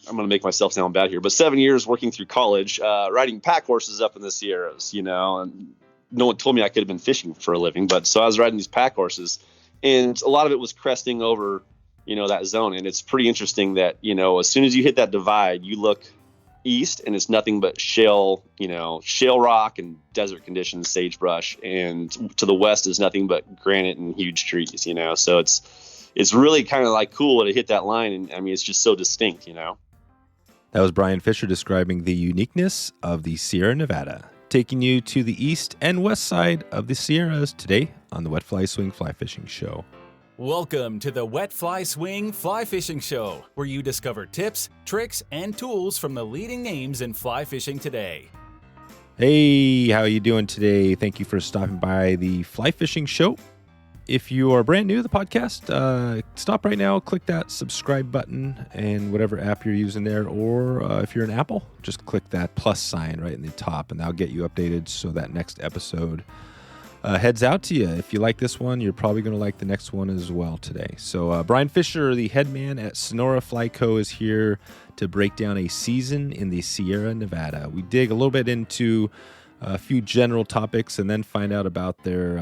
I'm going to make myself sound bad here, but 7 years working through college, riding pack horses up in the Sierras, and no one told me I could have been fishing for a living, but so I was riding these pack horses, and a lot of it was cresting over, that zone. And it's pretty interesting that, as soon as you hit that divide, you look east and it's nothing but shale rock and desert conditions, sagebrush, and to the west is nothing but granite and huge trees, so it's really kind of like cool to hit that line. And I mean, it's just so distinct, That was Brian Fischer describing the uniqueness of the Sierra Nevada, taking you to the east and west side of the Sierras today on the Wet Fly Swing Fly Fishing Show. Welcome to the Wet Fly Swing Fly Fishing Show, where you discover tips, tricks, and tools from the leading names in fly fishing today. Hey, how are you doing today? Thank you for stopping by the Fly Fishing Show. If you are brand new to the podcast, stop right now, click that subscribe button and whatever app you're using there. Or if you're an Apple, just click that plus sign right in the top and that'll get you updated so that next episode heads out to you. If you like this one, you're probably going to like the next one as well today. So Brian Fischer, the headman at Sonora Fly Co, is here to break down a season in the Sierra Nevada. We dig a little bit into a few general topics and then find out about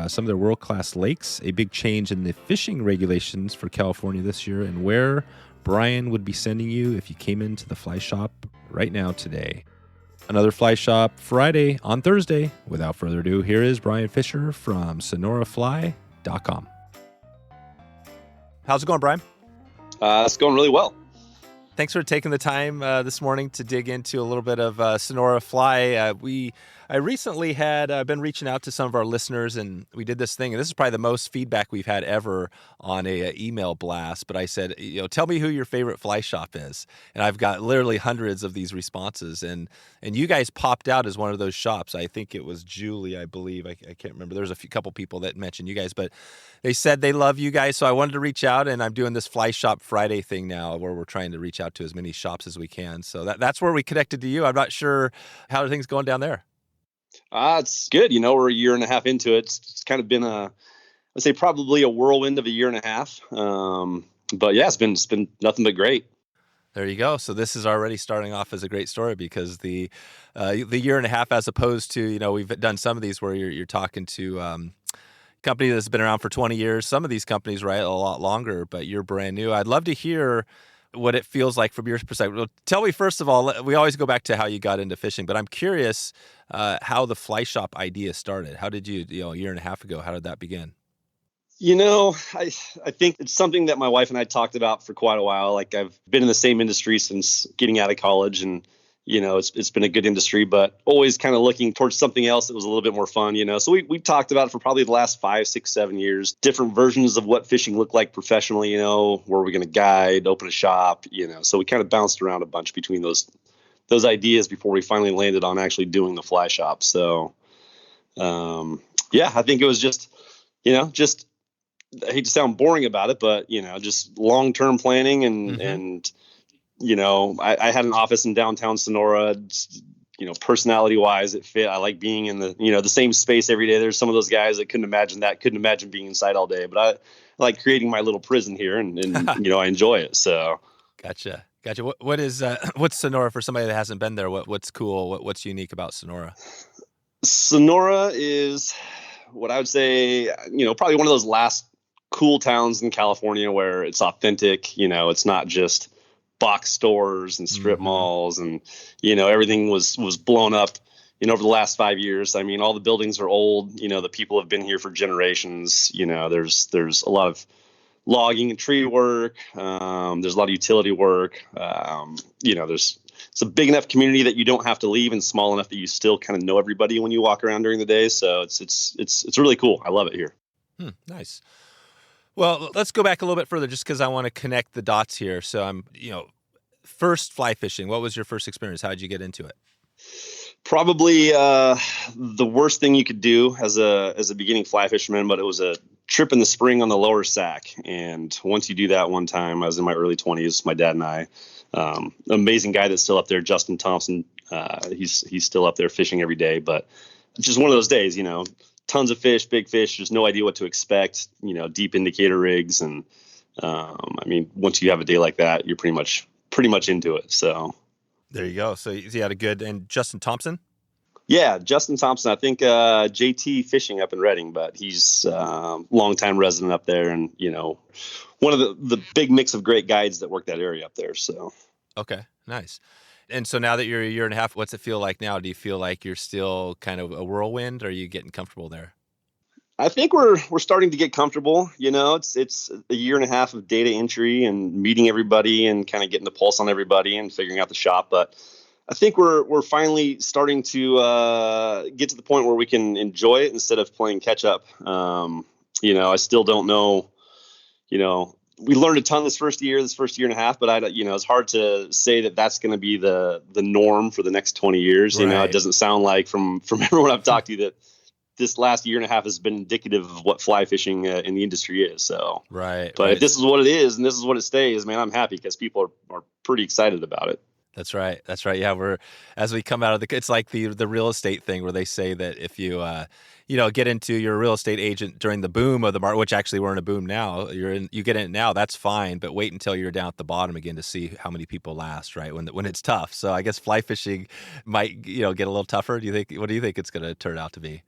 some of their world-class lakes, a big change in the fishing regulations for California this year, and where Brian would be sending you if you came into the fly shop right now today. Another fly shop Friday on Thursday. Without further ado, here is Brian Fischer from SonoraFly.com. How's it going, Brian? It's going really well. Thanks for taking the time this morning to dig into a little bit of Sonora Fly. I recently had been reaching out to some of our listeners, and we did this thing, and this is probably the most feedback we've had ever on a email blast. But I said, tell me who your favorite fly shop is, and I've got literally hundreds of these responses, and you guys popped out as one of those shops. I think it was Julie, I believe. I can't remember. There's a couple people that mentioned you guys, but they said they love you guys, so I wanted to reach out, and I'm doing this Fly Shop Friday thing now, where we're trying to reach out to as many shops as we can. So that's where we connected to you. I'm not sure how are things going down there. It's good. We're a year and a half into it. It's kind of been I'd say probably a whirlwind of a year and a half. But yeah, it's been nothing but great. There you go. So this is already starting off as a great story, because the year and a half, as opposed to, we've done some of these where you're talking to company that's been around for 20 years. Some of these companies, right, a lot longer, but you're brand new. I'd love to hear what it feels like from your perspective. Well, tell me, first of all, we always go back to how you got into fishing, but I'm curious how the fly shop idea started. How did you, a year and a half ago, how did that begin? I think it's something that my wife and I talked about for quite a while. Like, I've been in the same industry since getting out of college, and it's been a good industry, but always kind of looking towards something else that was a little bit more fun, So we talked about it for probably the last 5, 6, 7 years, different versions of what fishing looked like professionally, where we're going to guide, open a shop, So we kind of bounced around a bunch between those ideas before we finally landed on actually doing the fly shop. So, I think it was just I hate to sound boring about it, but, just long-term planning and I had an office in downtown Sonora. Personality wise, it fit. I like being in the same space every day. There's some of those guys that couldn't imagine being inside all day, but I like creating my little prison here, and I enjoy it. So Gotcha. What is what's Sonora for somebody that hasn't been there? What's cool? What's unique about Sonora? Sonora is what I would say, probably one of those last cool towns in California where it's authentic. It's not just box stores and strip malls, and everything was blown up over the last 5 years. I mean, all the buildings are old. The people have been here for generations. There's a lot of logging and tree work. There's a lot of utility work. It's a big enough community that you don't have to leave, and small enough that you still kind of know everybody when you walk around during the day. So it's really cool. I love it here. Nice. Well, let's go back a little bit further, just because I want to connect the dots here. So I'm, first fly fishing. What was your first experience? How did you get into it? Probably the worst thing you could do as a beginning fly fisherman, but it was a trip in the spring on the Lower Sac. And once you do that one time, I was in my early 20s, my dad and I, amazing guy that's still up there, Justin Thompson. He's still up there fishing every day, but it's just one of those days, tons of fish, big fish, just no idea what to expect, deep indicator rigs. And once you have a day like that, you're pretty much pretty much into it. So there you go. So you had a good, and Justin Thompson? Yeah, Justin Thompson. I think JT Fishing up in Reading, but he's longtime resident up there, and one of the big mix of great guides that work that area up there. So okay, nice. And so now that you're a year and a half, what's it feel like now? Do you feel like you're still kind of a whirlwind, or are you getting comfortable there? I think we're starting to get comfortable. It's a year and a half of data entry and meeting everybody and kind of getting the pulse on everybody and figuring out the shop. But I think we're finally starting to get to the point where we can enjoy it instead of playing catch up. I still don't know. We learned a ton this first year and a half, but it's hard to say that that's going to be the norm for the next 20 years. Right. It doesn't sound like from everyone I've talked to that this last year and a half has been indicative of what fly fishing in the industry is. So, right. But if this is what it is and this is what it stays, man, I'm happy because people are pretty excited about it. That's right. Yeah, as we come out of it's like the real estate thing where they say that if you get into your real estate agent during the boom of the market, which actually we're in a boom now, you get in it now, that's fine, but wait until you're down at the bottom again to see how many people last, right? When it's tough. So I guess fly fishing might get a little tougher. What do you think it's going to turn out to be?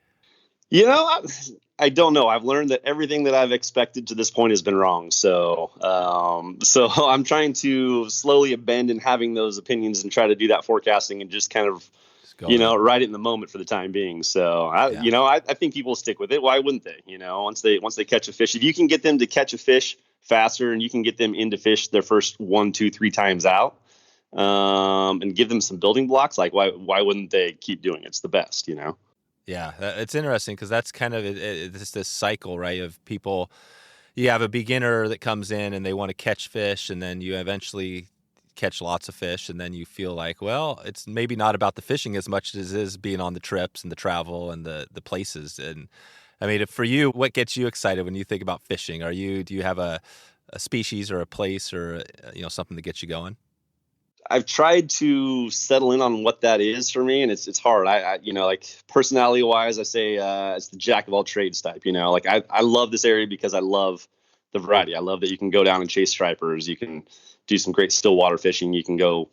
I don't know. I've learned that everything that I've expected to this point has been wrong. So I'm trying to slowly bend in having those opinions and try to do that forecasting and just kind of, ride it in the moment for the time being. So I think people stick with it. Why wouldn't they? Once they catch a fish, if you can get them to catch a fish faster and you can get them into fish their first 1, 2, 3 times out, and give them some building blocks, like why wouldn't they keep doing it? It's the best, Yeah, it's interesting because that's kind of it's this cycle, right? Of people, you have a beginner that comes in and they want to catch fish, and then you eventually catch lots of fish, and then you feel like, well, it's maybe not about the fishing as much as it is being on the trips and the travel and the places. And I mean, for you, what gets you excited when you think about fishing? Do you have a species or a place or something that gets you going? I've tried to settle in on what that is for me, and it's hard. I like personality wise, I say it's the jack of all trades type. I love this area because I love the variety. I love that you can go down and chase stripers. You can do some great Stillwater fishing. You can go,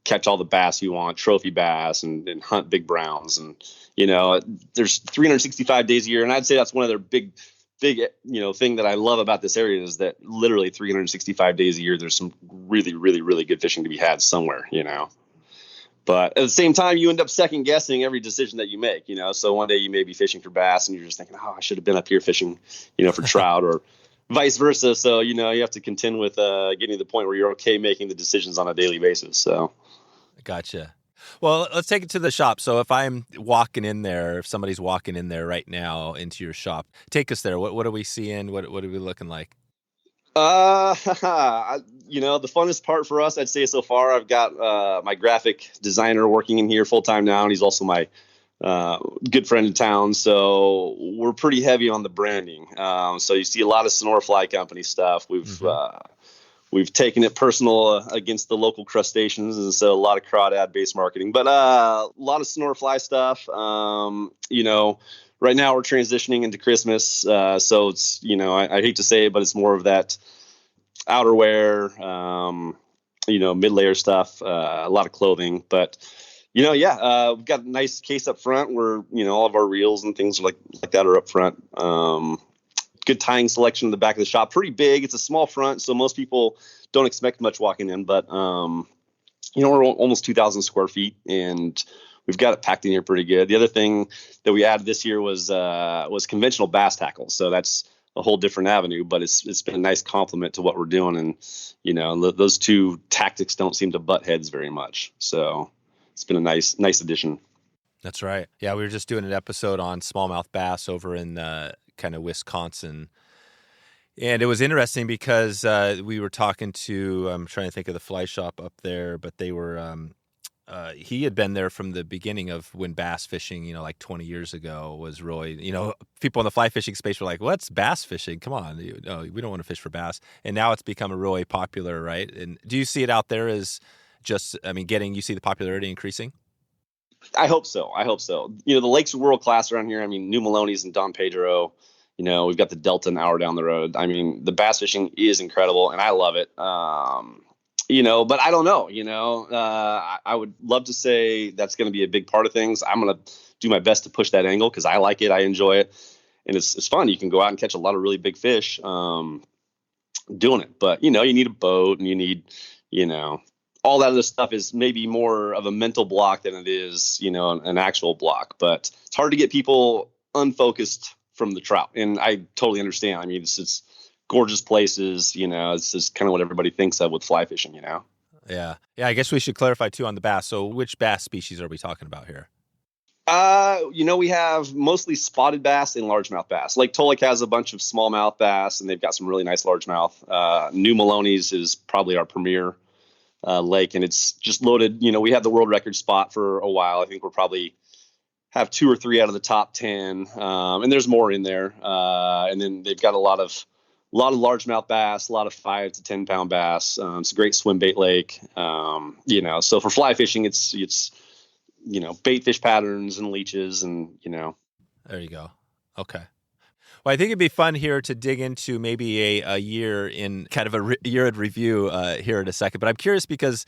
catch all the bass you want, trophy bass, and hunt big browns. And there's 365 days a year, and I'd say that's one of their big thing that I love about this area is that literally 365 days a year, there's some really, really, really good fishing to be had somewhere, but at the same time, you end up second guessing every decision that you make, so one day you may be fishing for bass and you're just thinking, I should have been up here fishing, for trout or vice versa. So, you have to contend with getting to the point where you're okay making the decisions on a daily basis. So. Gotcha. Well, let's take it to the shop. So if I'm walking in there, if somebody's walking in there right now into your shop, take us there. What are we seeing? What are we looking like? The funnest part for us, I'd say so far, I've got my graphic designer working in here full time now, and he's also my good friend in town. So we're pretty heavy on the branding. So you see a lot of Sonora Fly Company stuff. We've taken it personal against the local crustaceans, and so a lot of crawdad-based marketing. But a lot of Sonora Fly stuff. Right now we're transitioning into Christmas, so it's I hate to say it, but it's more of that outerwear, mid-layer stuff, a lot of clothing. But we've got a nice case up front where all of our reels and things like that are up front. Good tying selection in the back of the shop. Pretty big. It's a small front, so most people don't expect much walking in. But we're almost 2,000 square feet, and we've got it packed in here pretty good. The other thing that we added this year was conventional bass tackle. So that's a whole different avenue, but it's been a nice complement to what we're doing. And those two tactics don't seem to butt heads very much. So it's been a nice addition. That's right. Yeah, we were just doing an episode on smallmouth bass over in kind of Wisconsin. And it was interesting because we were talking to, I'm trying to think of the fly shop up there, but they were, he had been there from the beginning of when bass fishing, like 20 years ago was really, people in the fly fishing space were like, what's bass fishing? Come on. We don't want to fish for bass. And now it's become a really popular, right? And do you see it out there as just, you see the popularity increasing? I hope so. The lakes are world class around here. New Melones and Don Pedro. We've got the Delta an hour down the road. The bass fishing is incredible, and I love it. But I don't know, I would love to say that's going to be a big part of things. I'm going to do my best to push that angle because I like it. I enjoy it. And it's fun. You can go out and catch a lot of really big fish doing it. But, you need a boat and you need, all that other stuff is maybe more of a mental block than it is, an actual block. But it's hard to get people unfocused from the trout. And I totally understand. I mean, it's gorgeous places, it's just kind of what everybody thinks of with fly fishing, Yeah. Yeah. I guess we should clarify too on the bass. So which bass species are we talking about here? We have mostly spotted bass and largemouth bass. Lake Tolek has a bunch of smallmouth bass, and they've got some really nice largemouth. New Melones is probably our premier lake, and it's just loaded. We had the world record spot for a while. I think we're probably have 2 or 3 out of the top 10, and there's more in there. And then they've got a lot of largemouth bass, a lot of 5 to 10 pound bass. It's a great swim bait lake. So for fly fishing, it's bait fish patterns and leeches and, There you go. Okay. Well, I think it'd be fun here to dig into maybe a year in kind of a year in review here in a second. But I'm curious because,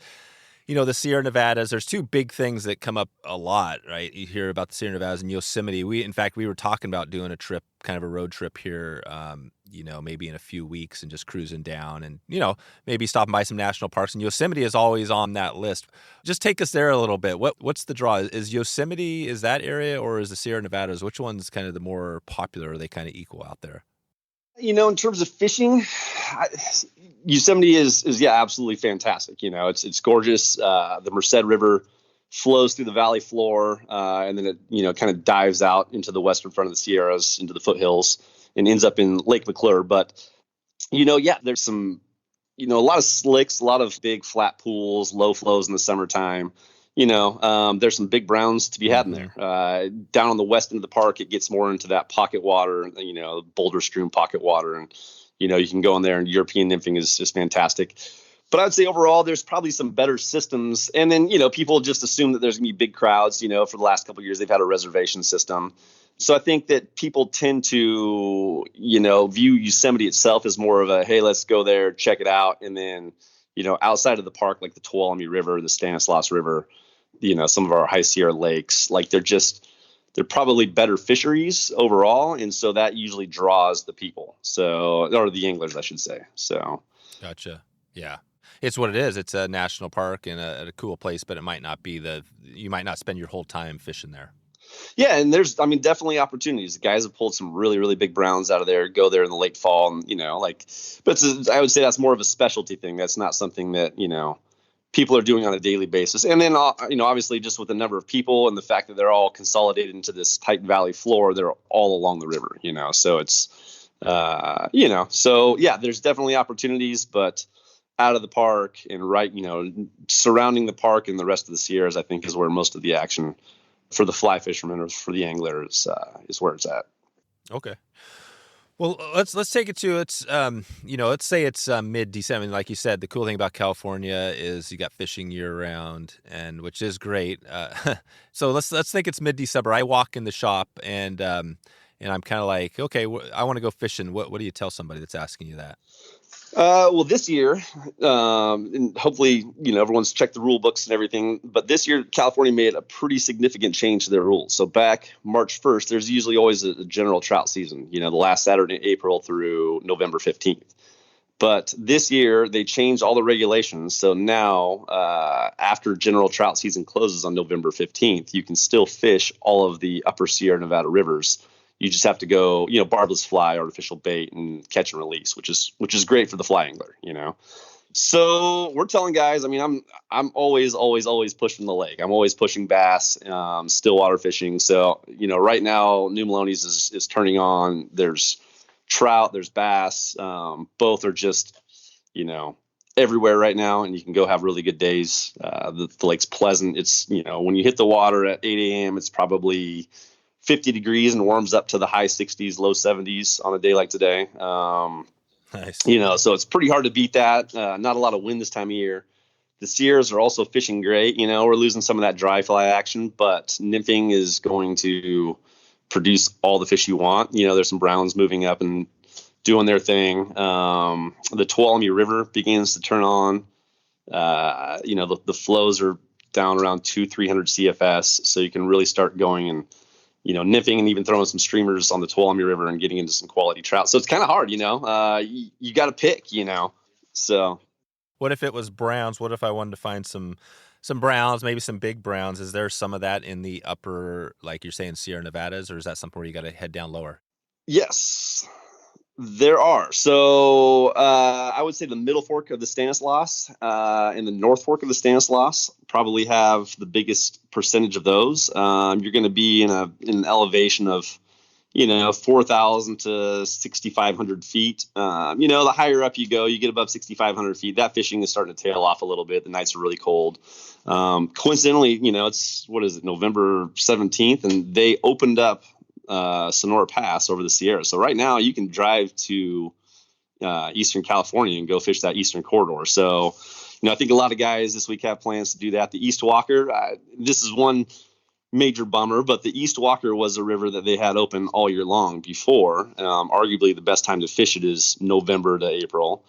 the Sierra Nevadas, there's 2 big things that come up a lot, right? You hear about the Sierra Nevadas and Yosemite. In fact, we were talking about doing a trip, kind of a road trip here, maybe in a few weeks and just cruising down and, maybe stopping by some national parks. And Yosemite is always on that list. Just take us there a little bit. What's the draw? Is Yosemite, is that area, or is the Sierra Nevadas? Which one's kind of the more popular? Are they kind of equal out there? In terms of fishing, Yosemite is absolutely fantastic. It's gorgeous. The Merced River flows through the valley floor, and then it, kind of dives out into the western front of the Sierras, into the foothills, and ends up in Lake McClure. But, there's some, a lot of slicks, a lot of big flat pools, low flows in the summertime. There's some big browns to be had in there. Down on the west end of the park, it gets more into that pocket water, boulder strewn pocket water. And, you can go in there, and European nymphing is just fantastic. But I'd say overall, there's probably some better systems. And then, people just assume that there's going to be big crowds. For the last couple of years, they've had a reservation system. So I think that people tend to, view Yosemite itself as more of a, hey, let's go there, check it out. And then, outside of the park, like the Tuolumne River, the Stanislaus River, some of our high Sierra lakes, like they're probably better fisheries overall. And so that usually draws the people. Or the anglers, I should say. So. Gotcha. Yeah. It's what it is. It's a national park and a cool place, but it might not be you might not spend your whole time fishing there. Yeah. And there's, definitely opportunities. The guys have pulled some really, really big browns out of there, go there in the late fall and, but I would say that's more of a specialty thing. That's not something that, people are doing on a daily basis. And then, obviously just with the number of people and the fact that they're all consolidated into this tight valley floor, they're all along the river, so it's, so yeah, there's definitely opportunities, but out of the park and right, surrounding the park and the rest of the Sierras, I think is where most of the action for the fly fishermen or for the anglers is where it's at. Okay. Well, let's take it to let's say it's mid-December. Like you said, the cool thing about California is you got fishing year round, and which is great. So let's think it's mid-December. I walk in the shop and I'm kind of like, okay, I want to go fishing. What do you tell somebody that's asking you that? Well, this year, and hopefully, everyone's checked the rule books and everything, but this year, California made a pretty significant change to their rules. So back March 1st, there's usually always a general trout season, the last Saturday in April through November 15th. But this year, they changed all the regulations. So now, after general trout season closes on November 15th, you can still fish all of the upper Sierra Nevada rivers. You just have to go, barbless fly, artificial bait, and catch and release, which is great for the fly angler, So we're telling guys, I'm always pushing the lake. I'm always pushing bass, stillwater fishing. So, right now, New Melones is turning on. There's trout, there's bass. Both are just, everywhere right now, and you can go have really good days. The lake's pleasant. It's, when you hit the water at 8 a.m., it's probably 50 degrees and warms up to the high 60s, low 70s on a day like today. Nice. So it's pretty hard to beat that. Not a lot of wind this time of year. The Sierras are also fishing great. We're losing some of that dry fly action, but nymphing is going to produce all the fish you want. There's some browns moving up and doing their thing. The Tuolumne River begins to turn on The flows are down around 300 CFS. So you can really start going and, nymphing and even throwing some streamers on the Tuolumne River and getting into some quality trout. So it's kind of hard, you got to pick, so. What if it was browns? What if I wanted to find some browns, maybe some big browns? Is there some of that in the upper, like you're saying, Sierra Nevadas, or is that something where you got to head down lower? Yes, there are. So I would say the middle fork of the Stanislaus and the north fork of the Stanislaus probably have the biggest percentage of those. You're going to be in an elevation of 4,000 to 6,500 feet. The higher up you go, you get above 6,500 feet. That fishing is starting to tail off a little bit. The nights are really cold. Coincidentally, it's, November 17th, and they opened up Sonora Pass over the Sierra. So right now you can drive to Eastern California and go fish that Eastern corridor. So, I think a lot of guys this week have plans to do that. The East Walker, this is one major bummer, but the East Walker was a river that they had open all year long before. Arguably the best time to fish it is November to April.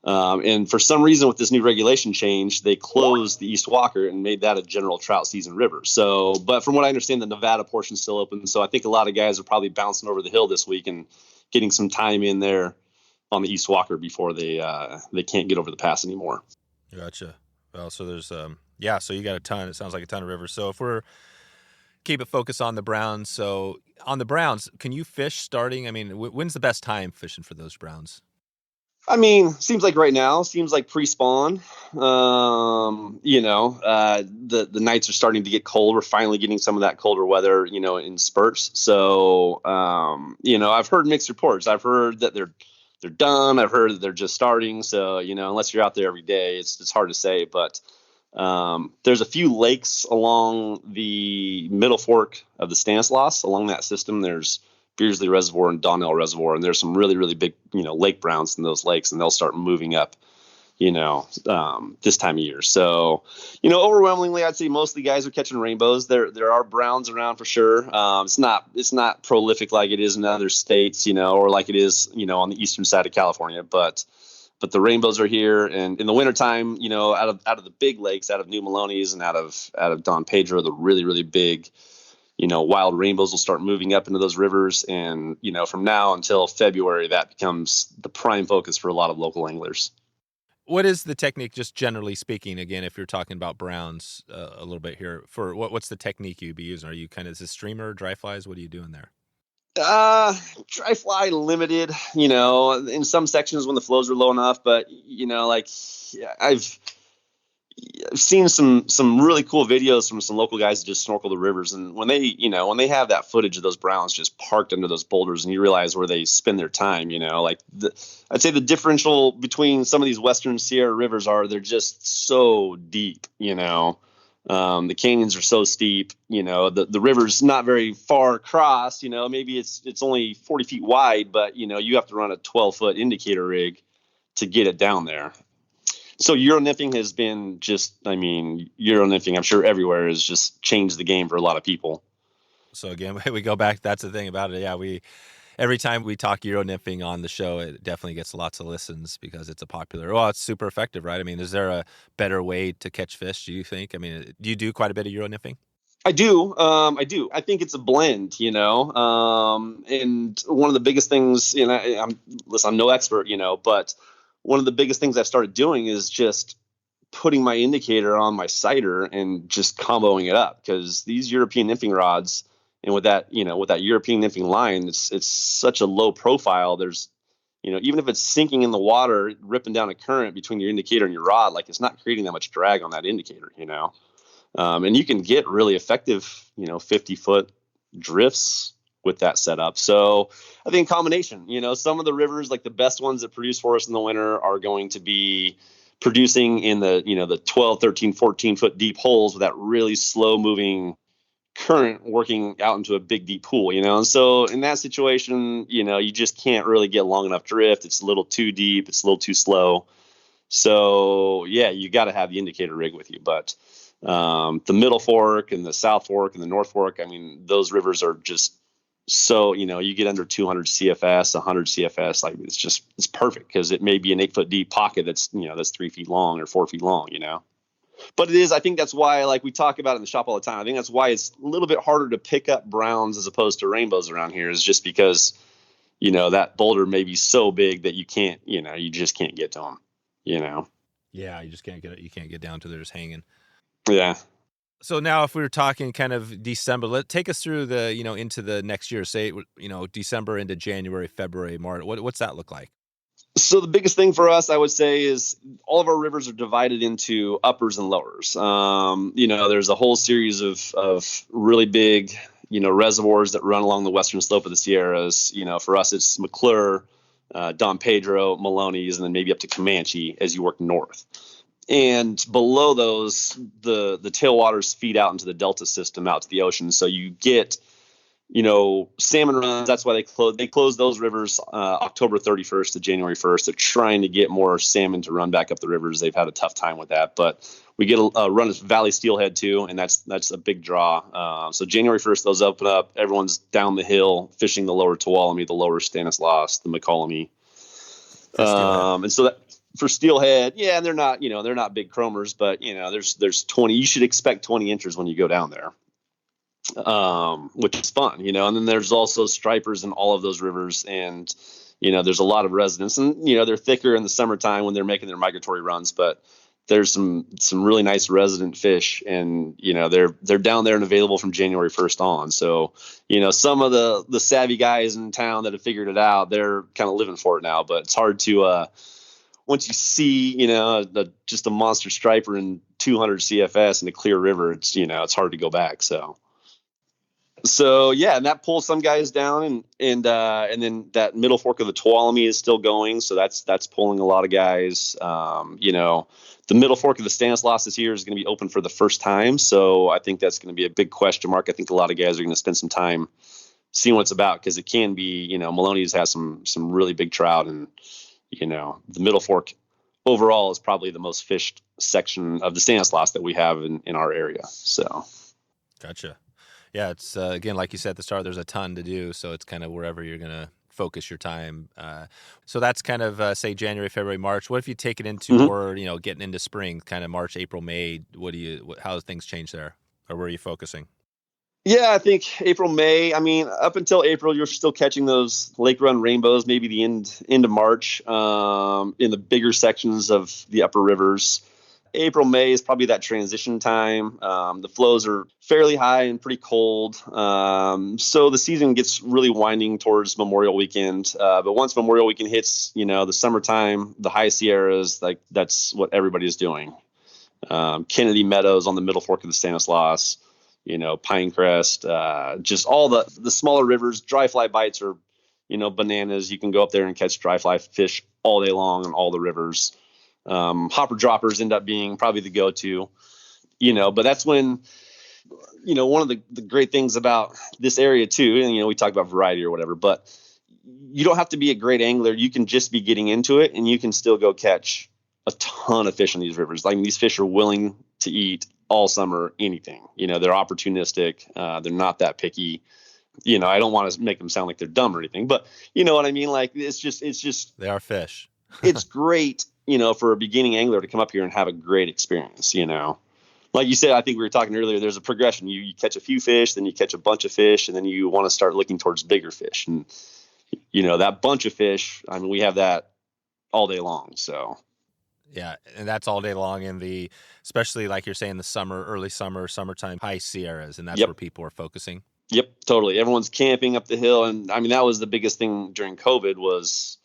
And for some reason with this new regulation change, they closed the East Walker and made that a general trout season river. So, but from what I understand, the Nevada portion is still open. So I think a lot of guys are probably bouncing over the hill this week and getting some time in there on the East Walker before they can't get over the pass anymore. Gotcha. Well, so there's, so you got a ton, it sounds like a ton of rivers. So if we're keep it focused on the browns. So on the browns, can you fish starting? I mean, when's the best time fishing for those browns? I mean, seems like right now, seems like pre-spawn. The nights are starting to get cold. We're finally getting some of that colder weather, in spurts. So, I've heard mixed reports. I've heard that they're done. I've heard that they're just starting. So, unless you're out there every day, it's hard to say. But there's a few lakes along the middle fork of the Stanislaus. Along that system, there's Beardsley Reservoir and Donnell Reservoir, and there's some really, really big, lake browns in those lakes, and they'll start moving up, this time of year. So, overwhelmingly, I'd say most of the guys are catching rainbows. There are browns around for sure. It's not prolific like it is in other states, or like it is, on the eastern side of California, but the rainbows are here. And in the wintertime, out of the big lakes, out of New Melones and out of Don Pedro, the really, really big, wild rainbows will start moving up into those rivers. And, from now until February, that becomes the prime focus for a lot of local anglers. What is the technique, just generally speaking, again, if you're talking about browns a little bit here, for what's the technique you'd be using? Are you kind of, is it streamer, dry flies? What are you doing there? Dry fly limited, in some sections when the flows are low enough, but I've seen some really cool videos from some local guys that just snorkel the rivers. And when they have that footage of those browns just parked under those boulders and you realize where they spend their time, I'd say the differential between some of these Western Sierra rivers they're just so deep, the canyons are so steep, the river's not very far across, maybe it's only 40 feet wide, but you have to run a 12-foot indicator rig to get it down there. So Euro nymphing has been Euro nymphing, I'm sure everywhere, has just changed the game for a lot of people. So again, we go back, that's the thing about it. Yeah, every time we talk Euro nymphing on the show, it definitely gets lots of listens because it's it's super effective, right? I mean, is there a better way to catch fish, do you think? I mean, do you do quite a bit of Euro nymphing? I do. I think it's a blend, and one of the biggest things, I'm no expert, but one of the biggest things I've started doing is just putting my indicator on my sighter and just comboing it up, because these European nymphing rods, and with that European nymphing line, it's such a low profile. There's, even if it's sinking in the water, ripping down a current between your indicator and your rod, like it's not creating that much drag on that indicator, and you can get really effective, 50-foot drifts with that setup. So I think combination, some of the rivers, like the best ones that produce for us in the winter, are going to be producing in the 12, 13, 14 foot deep holes with that really slow moving current working out into a big deep pool, and so in that situation, you just can't really get long enough drift. It's a little too deep. It's a little too slow. So yeah, you got to have the indicator rig with you. But the middle fork and the south fork and the north fork, I mean, those rivers are just So, you get under 200 CFS, 100 CFS, like it's perfect because it may be an 8-foot deep pocket that's 3 feet long or 4 feet long, But I think that's why, like we talk about in the shop all the time, I think that's why it's a little bit harder to pick up browns as opposed to rainbows around here, is just because, that boulder may be so big that you can't, you just can't get to them, Yeah, you just can't get it. You can't get down to they're just hanging. Yeah. So now if we were talking kind of December, take us through the, into the next year, say, December into January, February, March. What's that look like? So the biggest thing for us, I would say, is all of our rivers are divided into uppers and lowers. There's a whole series of really big, reservoirs that run along the western slope of the Sierras. For us, it's McClure, Don Pedro, Melones, and then maybe up to Comanche as you work north. And below those, the tailwaters feed out into the delta system out to the ocean. So you get, salmon runs. That's why they close those rivers October 31st to January 1st. They're trying to get more salmon to run back up the rivers. They've had a tough time with that, but we get a run of Valley Steelhead too, and that's a big draw. So January 1st, those open up. Everyone's down the hill fishing the lower Tuolumne, the lower Stanislaus, the McCollumne. And so that. For steelhead, yeah, and they're not big chromers, but there's 20. You should expect 20 inches when you go down there, which is fun, And then there's also stripers in all of those rivers, and there's a lot of residents, and they're thicker in the summertime when they're making their migratory runs, but there's some really nice resident fish, and they're down there and available from January 1st on. So some of the savvy guys in town that have figured it out, they're kind of living for it now, but it's hard to. Once you see, just a monster striper in 200 CFS in a clear river, it's hard to go back. So yeah, and that pulls some guys down, and then that middle fork of the Tuolumne is still going, so that's pulling a lot of guys. The middle fork of the Stanislaus this year is going to be open for the first time, so I think that's going to be a big question mark. I think a lot of guys are going to spend some time seeing what it's about, because it can be, Melones has some really big trout, and the middle fork overall is probably the most fished section of the Stanislaus that we have in our area. So. Gotcha. Yeah. It's, again, like you said at the start, there's a ton to do. So it's kind of wherever you're going to focus your time. So that's kind of, say January, February, March. What if you take it into more, getting into spring, kind of March, April, May? How do things change there? Or where are you focusing? Yeah, I think April, May. I mean, up until April, you're still catching those lake run rainbows, maybe the end of March, in the bigger sections of the upper rivers. April, May is probably that transition time. The flows are fairly high and pretty cold. So the season gets really winding towards Memorial Weekend. But once Memorial Weekend hits, the summertime, the high Sierras, like that's what everybody's doing. Kennedy Meadows on the middle fork of the Stanislaus. Pinecrest, just all the smaller rivers. Dry fly bites are, bananas. You can go up there and catch dry fly fish all day long on all the rivers. Hopper droppers end up being probably the go-to, but that's when, one of the great things about this area too, and, we talk about variety or whatever, but you don't have to be a great angler. You can just be getting into it, and you can still go catch a ton of fish in these rivers. Like, these fish are willing to eat all summer anything. They're opportunistic. They're not that picky. I don't want to make them sound like they're dumb or anything, but you know what I mean? Like, it's just they are fish. It's great, for a beginning angler to come up here and have a great experience. Like you said, I think we were talking earlier, there's a progression. You catch a few fish, then you catch a bunch of fish, and then you want to start looking towards bigger fish. And that bunch of fish, I mean, we have that all day long. So yeah, and that's all day long in especially like you're saying, the summer, early summer, summertime, high Sierras, and that's where people are focusing. Yep, totally. Everyone's camping up the hill, and I mean, that was the biggest thing during COVID was,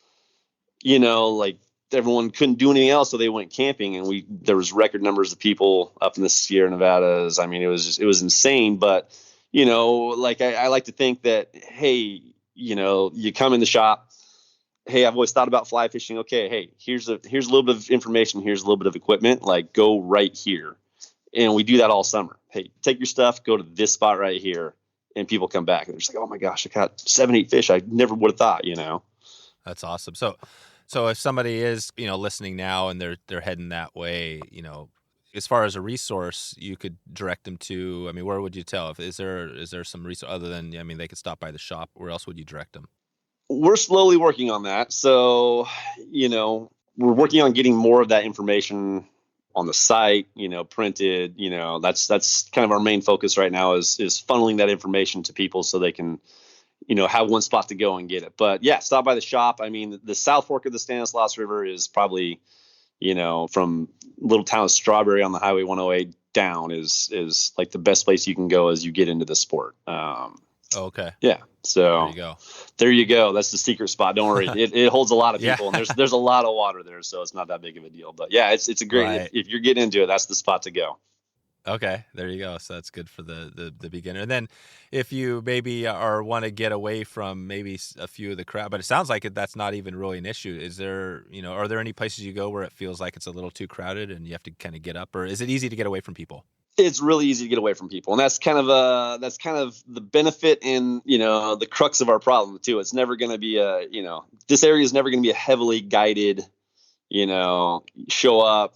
like everyone couldn't do anything else, so they went camping, and there was record numbers of people up in the Sierra Nevadas. I mean, it was insane, but like I like to think that, hey, you come in the shop. Hey, I've always thought about fly fishing. Okay, hey, here's a little bit of information. Here's a little bit of equipment. Like, go right here. And we do that all summer. Hey, take your stuff, go to this spot right here. And people come back and they're just like, oh my gosh, I caught 7-8 fish I never would have thought, That's awesome. So if somebody is, listening now and they're heading that way, as far as a resource you could direct them to, I mean, where would you tell? Is there some resource other than, I mean, they could stop by the shop? Where else would you direct them? We're slowly working on that. So, we're working on getting more of that information on the site, printed, that's kind of our main focus right now is funneling that information to people so they can, have one spot to go and get it. But yeah, stop by the shop. I mean, the South Fork of the Stanislaus River is probably, from little town of Strawberry on the Highway 108 down is like the best place you can go as you get into the sport. Okay. Yeah. So there you go. That's the secret spot. Don't worry. It holds a lot of people, and there's a lot of water there. So it's not that big of a deal, but yeah, it's a great, right. if you're getting into it, that's the spot to go. Okay. There you go. So that's good for the beginner. And then if you maybe want to get away from maybe a few of the crowd, but it sounds like that's not even really an issue. Is there, are there any places you go where it feels like it's a little too crowded and you have to kind of get up, or is it easy to get away from people? It's really easy to get away from people. And that's kind of the benefit and, the crux of our problem too. It's never going to be this area is never going to be a heavily guided, show up,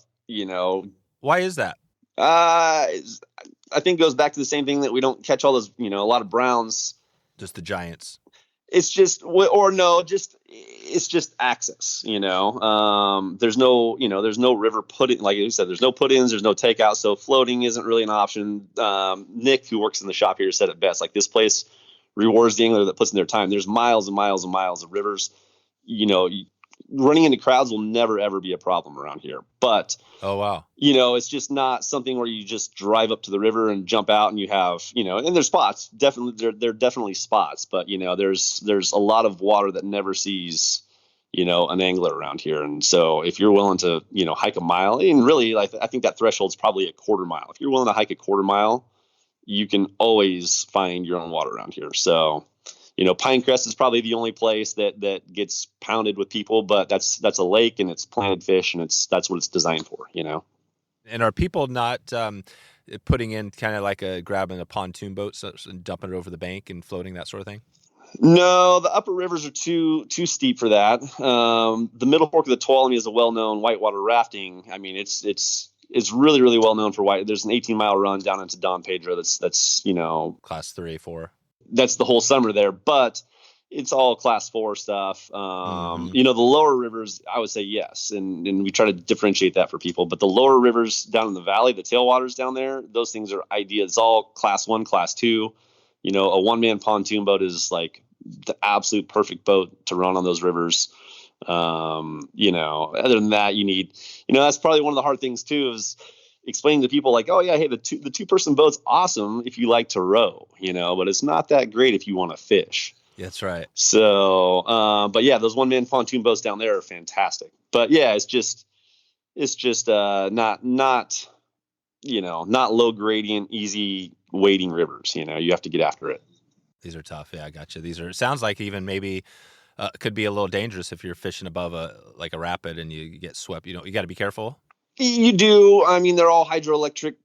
Why is that? I think it goes back to the same thing that we don't catch all those, a lot of browns. Just the giants. It's just, it's just access, there's no river put-in, like you said, there's no put-ins, there's no takeout. So floating isn't really an option. Nick, who works in the shop here, said it best, like this place rewards the angler that puts in their time. There's miles and miles and miles of rivers, running into crowds will never, ever be a problem around here. But, oh, wow. It's just not something where you just drive up to the river and jump out and you have, and there's spots, definitely, there are definitely spots, but, there's a lot of water that never sees, an angler around here. And so if you're willing to, hike a mile, and really, I think that threshold's probably a quarter mile. If you're willing to hike a quarter mile, you can always find your own water around here. So, Pinecrest is probably the only place that gets pounded with people, but that's a lake and it's planted fish and that's what it's designed for, And are people not putting in kind of like grabbing a pontoon boat and dumping it over the bank and floating, that sort of thing? No, the upper rivers are too steep for that. The Middle Fork of the Tuolumne is a well-known whitewater rafting. I mean, it's really, really well known for white. There's an 18-mile run down into Don Pedro. That's class 3, 4. That's the whole summer there, but it's all class 4 stuff. The lower rivers, I would say yes. And we try to differentiate that for people, but the lower rivers down in the valley, the tailwaters down there, those things are ideal. It's all class 1, class 2, a one-man pontoon boat is like the absolute perfect boat to run on those rivers. Other than that, you need, that's probably one of the hard things too, is explaining to people like, oh yeah, hey, the two-person boat's awesome if you like to row, but it's not that great if you want to fish. That's right. So, but yeah, those one-man pontoon boats down there are fantastic. But yeah, it's just not low gradient, easy wading rivers. You have to get after it. These are tough. Yeah, I got you. Sounds like even maybe could be a little dangerous if you're fishing above a rapid and you get swept. You got to be careful. You do. I mean, they're all hydroelectric,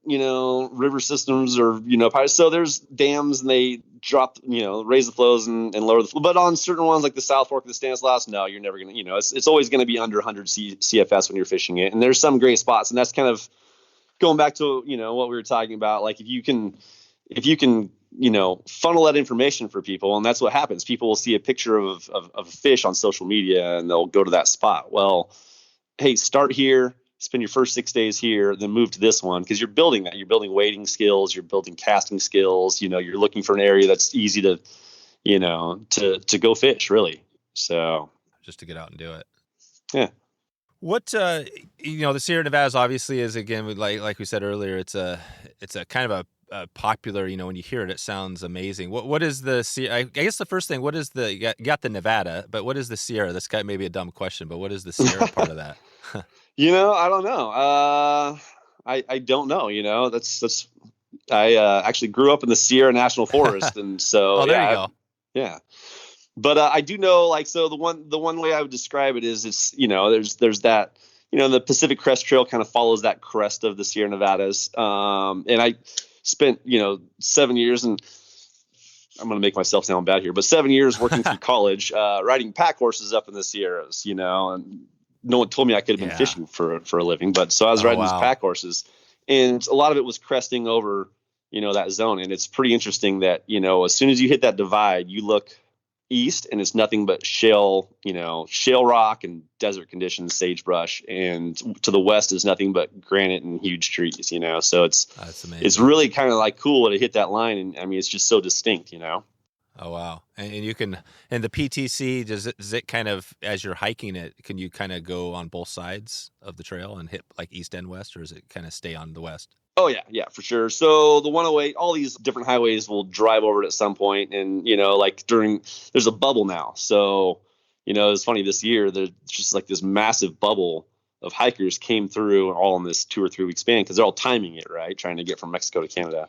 river systems or, so there's dams and they drop, raise the flows and lower the flow. But on certain ones like the South Fork of the Stanislaus, no, you're never going to, it's always going to be under 100 CFS when you're fishing it. And there's some great spots. And that's kind of going back to, what we were talking about. Like if you can, funnel that information for people, and that's what happens. People will see a picture of a fish on social media and they'll go to that spot. Well, hey, start here. Spend your first 6 days here, then move to this one, because you're building that. You're building wading skills. You're building casting skills. You're looking for an area that's easy to, to go fish, really. So just to get out and do it. Yeah. What the Sierra Nevadas obviously is, again, like we said earlier, it's a kind of a popular. When you hear it, it sounds amazing. What is the Sierra? I guess the first thing, what is you got the Nevada, but what is the Sierra? This guy may be a dumb question, but what is the Sierra part of that? I don't know. I don't know. That's I actually grew up in the Sierra National Forest, and so there you go. Yeah. But I do know, so the one way I would describe it is it's there's that the Pacific Crest Trail kind of follows that crest of the Sierra Nevadas, and I spent 7 years, and I'm going to make myself sound bad here, but 7 years working through college, riding pack horses up in the Sierras, and no one told me I could have been fishing for a living, but so I was riding these pack horses, And a lot of it was cresting over, that zone. And it's pretty interesting that, as soon as you hit that divide, you look east and it's nothing but shale rock and desert conditions, sagebrush. And to the west is nothing but granite and huge trees, So That's amazing. it's really kind of like cool to hit that line. And I mean, it's just so distinct, Oh, wow. And you can, and the PTC, does it kind of, as you're hiking it, can you kind of go on both sides of the trail and hit like east and west, or does it kind of stay on the west? Oh, yeah, for sure. So the 108, all these different highways will drive over it at some point. And, there's a bubble now. So, it's funny this year, there's just like this massive bubble of hikers came through all in this 2 or 3 week span because they're all timing it, right? Trying to get from Mexico to Canada.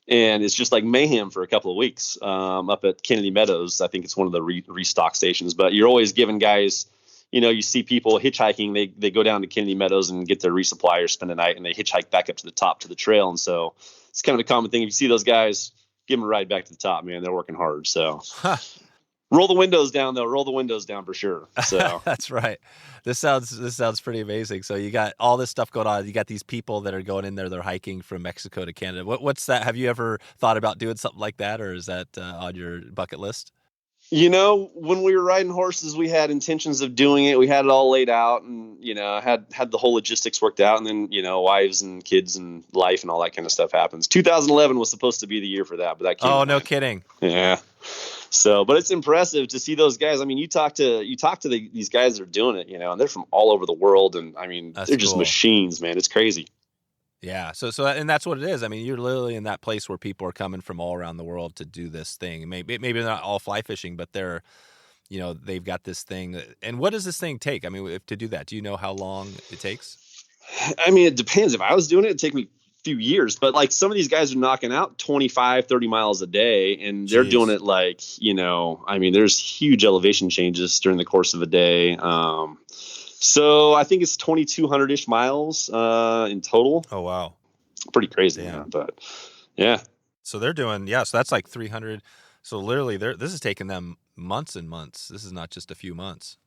And it's just like mayhem for a couple of weeks up at Kennedy Meadows. I think it's one of the restock stations. But you're always giving guys, you see people hitchhiking. They go down to Kennedy Meadows and get their resupply or spend a night, and they hitchhike back up to the top to the trail. And so it's kind of a common thing. If you see those guys, give them a ride back to the top, man. They're working hard. So roll the windows down, though. Roll the windows down for sure. So That's right. This sounds pretty amazing. So you got all this stuff going on. You got these people that are going in there. They're hiking from Mexico to Canada. What's that? Have you ever thought about doing something like that, or is that on your bucket list? When we were riding horses, we had intentions of doing it. We had it all laid out and, had the whole logistics worked out. And then, wives and kids and life and all that kind of stuff happens. 2011 was supposed to be the year for that, but that came. Oh, no kidding. Yeah. So, but it's impressive to see those guys. I mean, you talk to these guys that are doing it, and they're from all over the world. And I mean, they're just machines, man. It's crazy. Yeah. So, and that's what it is. I mean, you're literally in that place where people are coming from all around the world to do this thing. Maybe they're not all fly fishing, but they're, they've got this thing. And what does this thing take? I mean, to do that, do you know how long it takes? I mean, it depends. If I was doing it, it'd take me few years, but like some of these guys are knocking out 25, 30 miles a day, and they're doing it like, I mean, there's huge elevation changes during the course of a day. So I think it's 2,200-ish miles in total. Oh, wow. Pretty crazy. Yeah. But yeah. So they're doing, so that's like 300. So literally this is taking them months and months. This is not just a few months.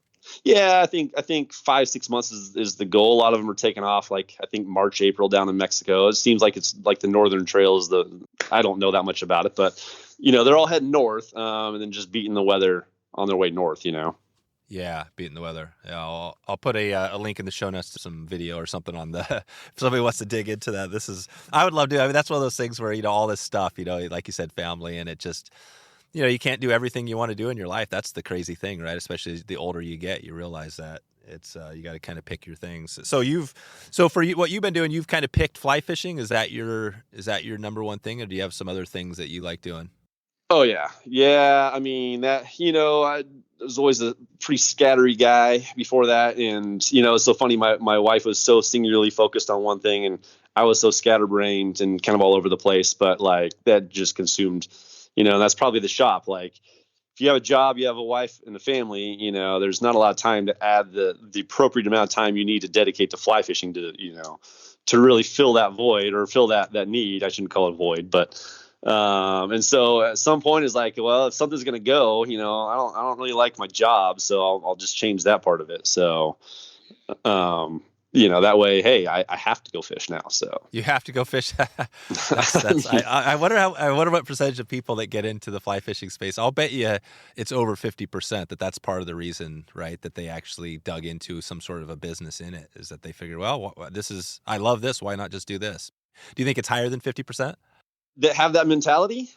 Yeah, I think 5-6 months is the goal. A lot of them are taking off like I think March, April down in Mexico. It seems like it's like the northern trail is I don't know that much about it, but they're all heading north and then just beating the weather on their way north. Yeah, beating the weather. Yeah, I'll put a link in the show notes to some video or something on the if somebody wants to dig into that. I would love to. I mean, that's one of those things where all this stuff, like you said, family, and it just. You can't do everything you want to do in your life. That's the crazy thing, right? Especially the older you get, you realize that it's you got to kind of pick your things. So for you, what you've been doing, you've kind of picked fly fishing. Is that your number one thing, or do you have some other things that you like doing? Oh yeah. I mean I was always a pretty scattery guy before that, and it's so funny. My wife was so singularly focused on one thing, and I was so scatterbrained and kind of all over the place. But like that just consumed. That's probably the shop. Like if you have a job, you have a wife and a family, there's not a lot of time to add the appropriate amount of time you need to dedicate to fly fishing to really fill that void or fill that need. I shouldn't call it void, but, and so at some point it's like, well, if something's going to go, I don't really like my job, so I'll just change that part of it. So, that way, hey, I have to go fish now. So you have to go fish. I wonder what percentage of people that get into the fly fishing space. I'll bet you it's over 50% that's part of the reason, right? That they actually dug into some sort of a business in it, is that they figure, well, I love this. Why not just do this? Do you think it's higher than 50%? That have that mentality?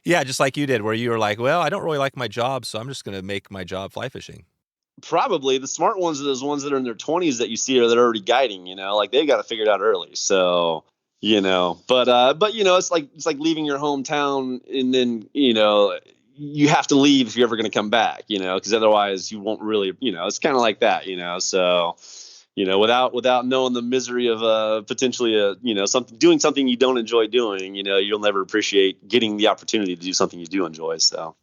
Yeah, just like you did, where you were like, well, I don't really like my job, so I'm just going to make my job fly fishing. Probably the smart ones are those ones that are in their 20s that you see that are already guiding, like they got to figure it out early. So, but it's like leaving your hometown, and then, you have to leave if you're ever going to come back, because otherwise you won't really, it's kind of like that, so, without knowing the misery of potentially doing something you don't enjoy doing, you'll never appreciate getting the opportunity to do something you do enjoy. So,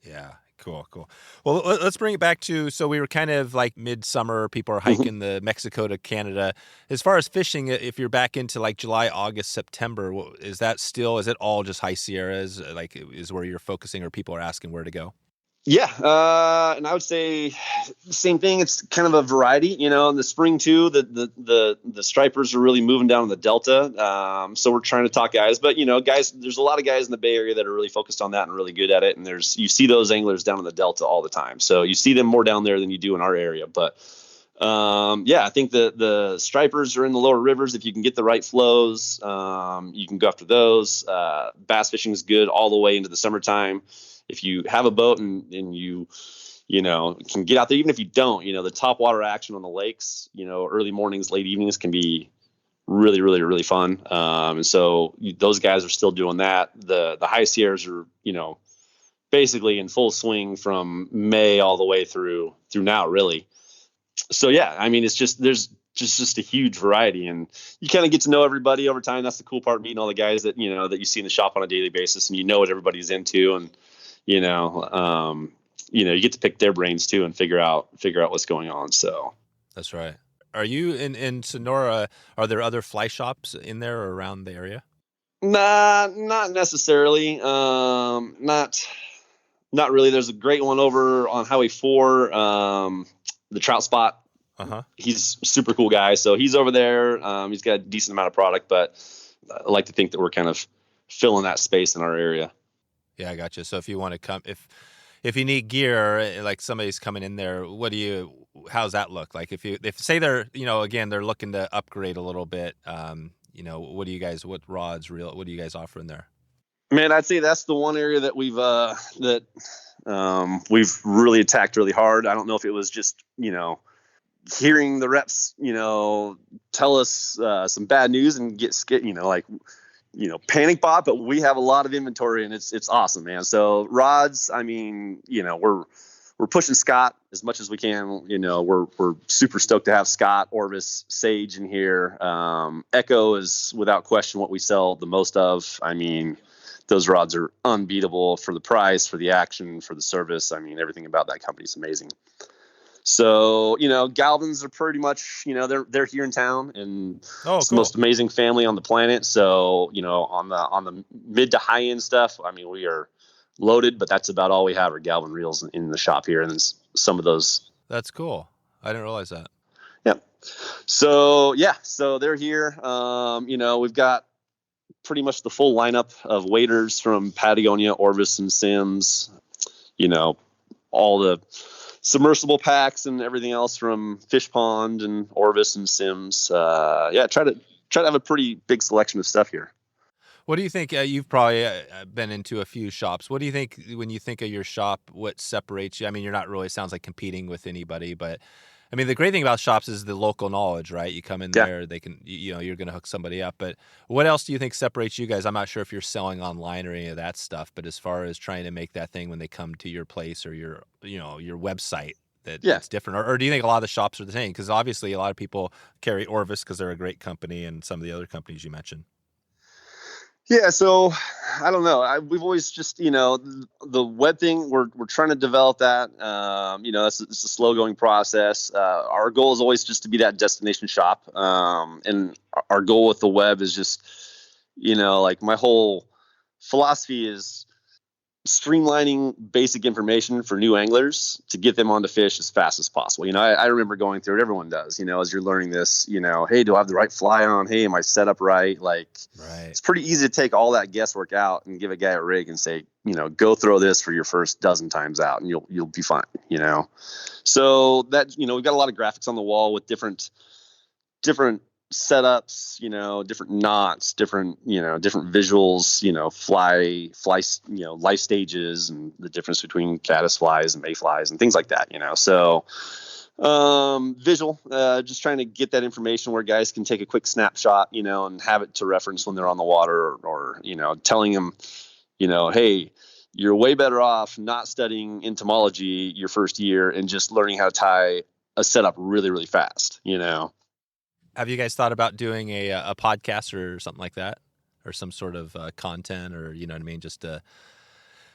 yeah. Cool. Well, let's bring it back to, so we were kind of like midsummer, people are hiking the Mexico to Canada. As far as fishing, if you're back into like July, August, September, is it all just high Sierras, like is where you're focusing, or people are asking where to go? Yeah, and I would say the same thing. It's kind of a variety, in the spring too. The stripers are really moving down in the Delta. So we're trying to talk guys, but guys, there's a lot of guys in the Bay Area that are really focused on that and really good at it. And you see those anglers down in the Delta all the time. So you see them more down there than you do in our area. But I think the stripers are in the lower rivers. If you can get the right flows, you can go after those. Bass fishing is good all the way into the summertime. If you have a boat and you can get out there, even if you don't, the top water action on the lakes, early mornings, late evenings can be really, really, really fun. And so those guys are still doing that. The high Sierras are, basically in full swing from May all the way through now, really. So, yeah, I mean, there's just a huge variety, and you kind of get to know everybody over time. That's the cool part, meeting all the guys that, that you see in the shop on a daily basis, and what everybody's into. And, you get to pick their brains too and figure out what's going on. So that's right. Are you in Sonora? Are there other fly shops in there or around the area? Nah, not necessarily. Not really. There's a great one over on Highway 4, the Trout Spot. He's a super cool guy. So he's over there. He's got a decent amount of product, but I like to think that we're kind of filling that space in our area. Yeah, I got you. So if you want to come, if you need gear, like somebody's coming in there, how's that look? Like if say they're, again, they're looking to upgrade a little bit, what rods, what do you guys offer in there? Man, I'd say that's the one area that we've really attacked really hard. I don't know if it was just, hearing the reps, tell us some bad news and get panic bought, but we have a lot of inventory and it's awesome, man. So rods, I mean, we're pushing Scott as much as we can. We're super stoked to have Scott, Orvis, Sage in here. Echo is without question what we sell the most of. I mean, those rods are unbeatable for the price, for the action, for the service. I mean, everything about that company is amazing. So, Galvins are pretty much, they're here in town, and it's the most amazing family on the planet. So, on the mid to high end stuff, I mean, we are loaded, but that's about all we have are Galvin reels in the shop here. And then some of those. That's cool. I didn't realize that. Yeah. So they're here. We've got pretty much the full lineup of waders from Patagonia, Orvis, and Sims, all the submersible packs and everything else from Fish Pond and Orvis and Sims. Try to have a pretty big selection of stuff here. What do you think? You've probably been into a few shops. What do you think when you think of your shop? What separates you? I mean, you're not really, sounds like, competing with anybody, but I mean, the great thing about shops is the local knowledge, right? You come in there, they can, you're going to hook somebody up. But what else do you think separates you guys? I'm not sure if you're selling online or any of that stuff, but as far as trying to make that thing when they come to your place or your website, it's different. Or do you think a lot of the shops are the same? Because obviously a lot of people carry Orvis because they're a great company, and some of the other companies you mentioned. Yeah, so I don't know. We've always just, the web thing, we're trying to develop that. It's a slow going process. Our goal is always just to be that destination shop. And our goal with the web is just, my whole philosophy is streamlining basic information for new anglers to get them onto fish as fast as possible. I remember going through it. Everyone does, as you're learning this, hey, do I have the right fly on? Hey, am I set up right? It's pretty easy to take all that guesswork out and give a guy a rig and say, go throw this for your first dozen times out and you'll be fine, So that, we've got a lot of graphics on the wall with different setups, different knots, different visuals, fly, life stages, and the difference between caddis flies and mayflies and things like that, So, visual, just trying to get that information where guys can take a quick snapshot, and have it to reference when they're on the water, or telling them, hey, you're way better off not studying entomology your first year and just learning how to tie a setup really, really fast, Have you guys thought about doing a podcast or something like that, or some sort of content, or what I mean? Just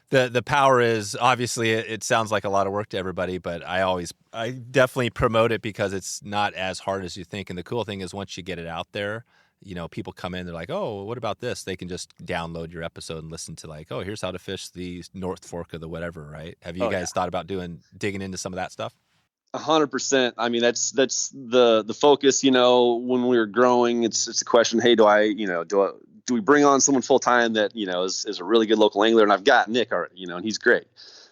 the power is obviously it sounds like a lot of work to everybody, but I definitely promote it because it's not as hard as you think. And the cool thing is once you get it out there, people come in, they're like, oh, what about this? They can just download your episode and listen to like, oh, here's how to fish the North Fork of the whatever, right? Have you guys thought about digging into some of that stuff? 100%. I mean, that's the focus, when we were growing, it's a question. Hey, do we bring on someone full time that, is a really good local angler? And I've got Nick already, and he's great.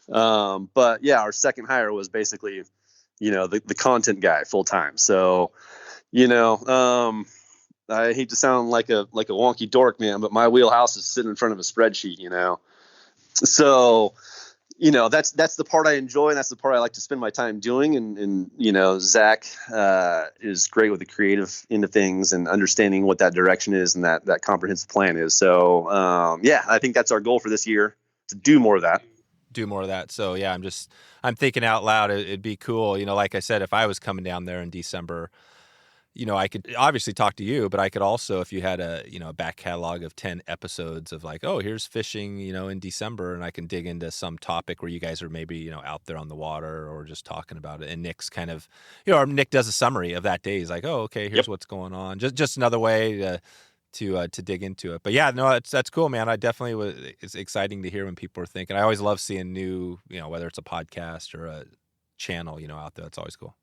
But yeah, our second hire was basically, the content guy full time. So, I hate to sound like a wonky dork, man, but my wheelhouse is sitting in front of a spreadsheet, So, that's the part I enjoy, and that's the part I like to spend my time doing. And Zach is great with the creative end of things and understanding what that direction is and that comprehensive plan is. So, I think that's our goal for this year, to do more of that. So yeah, I'm thinking out loud. It'd be cool. Like I said, if I was coming down there in December, I could obviously talk to you, but I could also, if you had a back catalog of 10 episodes of like, oh, here's fishing, in December, and I can dig into some topic where you guys are maybe, out there on the water or just talking about it. And Nick's kind of, or Nick does a summary of that day. He's like, oh, okay, here's what's going on. Just another way to dig into it. But yeah, no, that's cool, man. I definitely it's exciting to hear when people are thinking. I always love seeing new, whether it's a podcast or a channel, out there. That's always cool.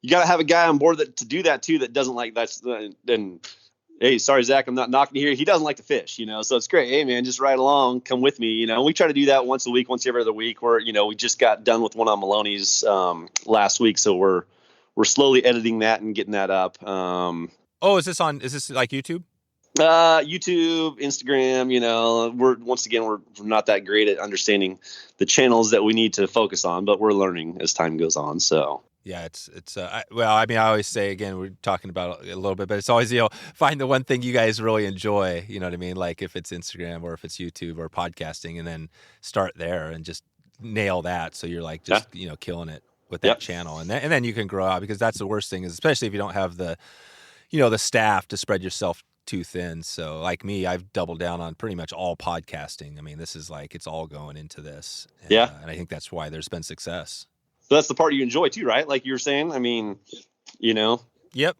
You got to have a guy on board to do that too, that doesn't like that. And hey, sorry, Zach, I'm not knocking you here. He doesn't like to fish, so it's great. Hey man, just ride along, come with me. We try to do that once a week, once every other week, where, we just got done with one on Melones, last week. So we're slowly editing that and getting that up. Is this like YouTube? YouTube, Instagram, we're not that great at understanding the channels that we need to focus on, but we're learning as time goes on. So. Yeah, I always say, again, we're talking about it a little bit, but it's always, find the one thing you guys really enjoy, you know what I mean? Like if it's Instagram or if it's YouTube or podcasting, and then start there and just nail that. So you're like, just, killing it with that channel. And then you can grow out, because that's the worst thing is, especially if you don't have the staff to spread yourself too thin. So like me, I've doubled down on pretty much all podcasting. I mean, this is like, it's all going into this. And, and I think that's why there's been success. So that's the part you enjoy too, right? Like you were saying, I mean, Yep.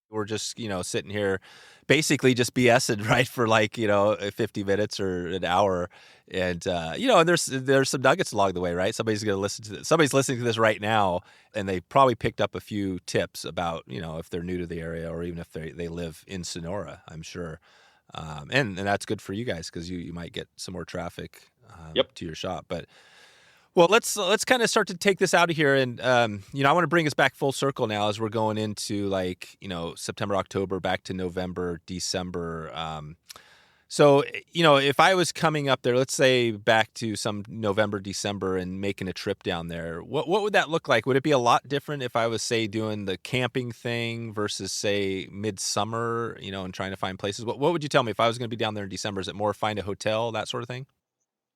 We're just, sitting here basically just BSing, right, for like, 50 minutes or an hour. And, and there's some nuggets along the way, right? Somebody's listening to this right now, and they probably picked up a few tips about, if they're new to the area or even if they live in Sonora, I'm sure. And that's good for you guys, because you might get some more traffic to your shop. But well, let's kind of start to take this out of here. And, I want to bring us back full circle now as we're going into like, September, October, back to November, December. So, if I was coming up there, let's say back to some November, December and making a trip down there, what would that look like? Would it be a lot different if I was, say, doing the camping thing versus, say, midsummer, and trying to find places? What would you tell me if I was going to be down there in December? Is it more find a hotel, that sort of thing?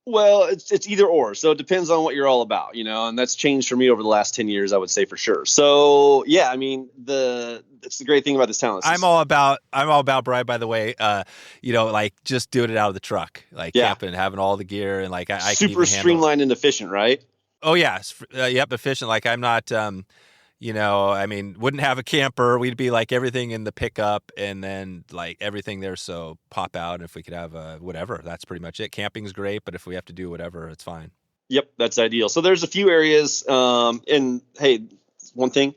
Well, it's either or. So it depends on what you're all about, and that's changed for me over the last 10 years, I would say, for sure. So yeah, I mean, it's the great thing about this town. I'm all about Brian, by the way, like just doing it out of the truck, like camping, having all the gear, and like I super streamlined and efficient, right? Oh yeah. Efficient. Like I'm not, wouldn't have a camper. We'd be like everything in the pickup and then like everything there. So pop out. And if we could have whatever, that's pretty much it. Camping's great, but if we have to do whatever, it's fine. Yep. That's ideal. So there's a few areas. And hey, one thing,